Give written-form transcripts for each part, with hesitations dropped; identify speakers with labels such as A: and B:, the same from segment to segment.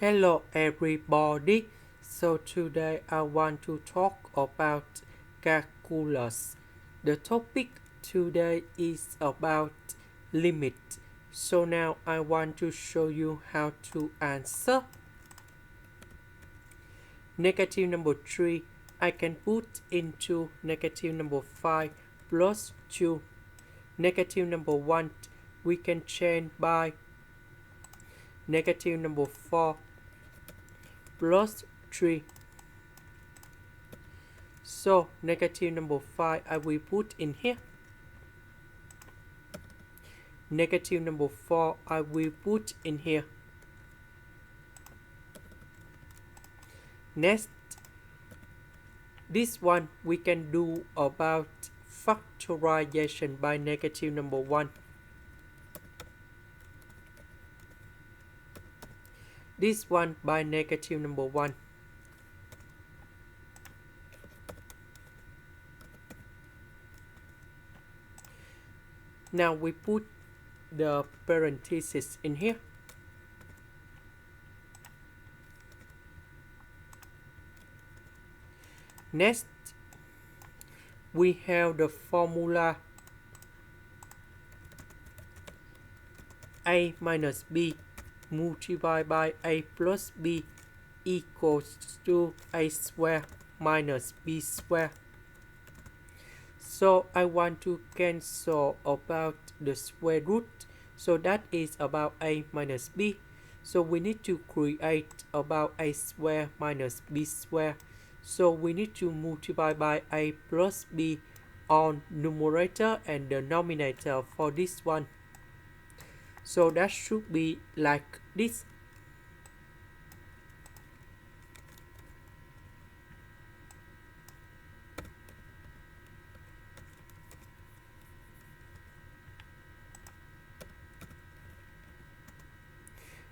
A: Hello everybody. So today I want to talk about calculus. The topic today is about limit. So now I want to show you how to answer. Negative number 3 I can put into negative number 5 plus 2. Negative number 1 we can change by negative number 4 plus 3. So negative number 5 I will put in here. Negative number 4 I will put in here. Next, this one we can do about factorization by negative number 1. This one by negative number 1. Now we put the parentheses in here. Next, we have the formula a minus b multiplied by a plus b equals to a square minus b square. So I want to cancel about the square root. So that is about a minus b. So we need to create about a square minus b square. So we need to multiply by a plus b on numerator and denominator for this one. So that should be like this.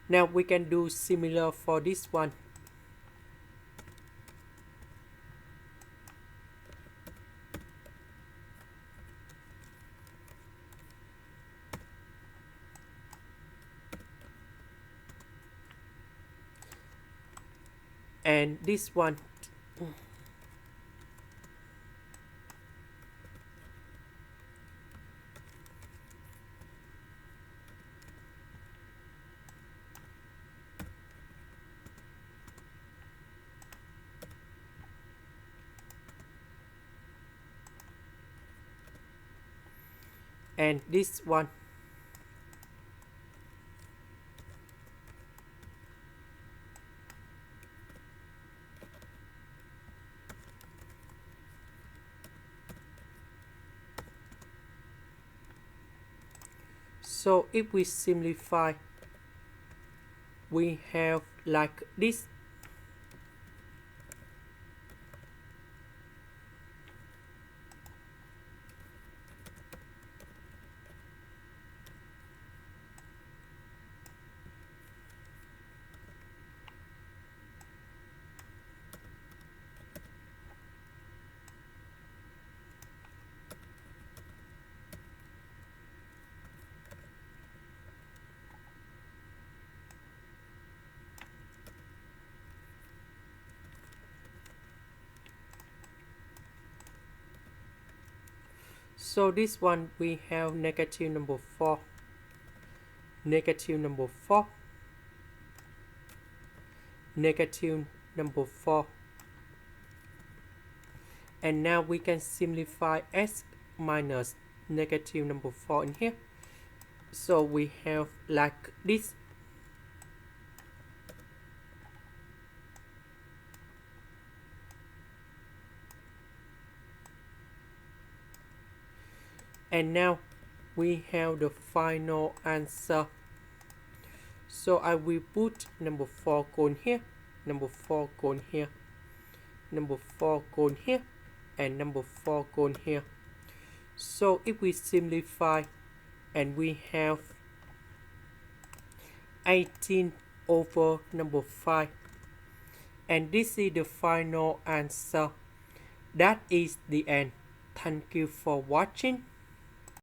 A: Now we can do similar for this one. And this one. And this one. So if we simplify, we have like this. So this one we have negative number 4, negative number 4, negative number 4. And now we can simplify s minus negative number 4 in here. So we have like this. And now we have the final answer. So I will put number 4 going here, number 4 going here, number 4 going here, and number 4 going here. So if we simplify, and we have 18 over number 5. And this is the final answer. That is the end. Thank you for watching.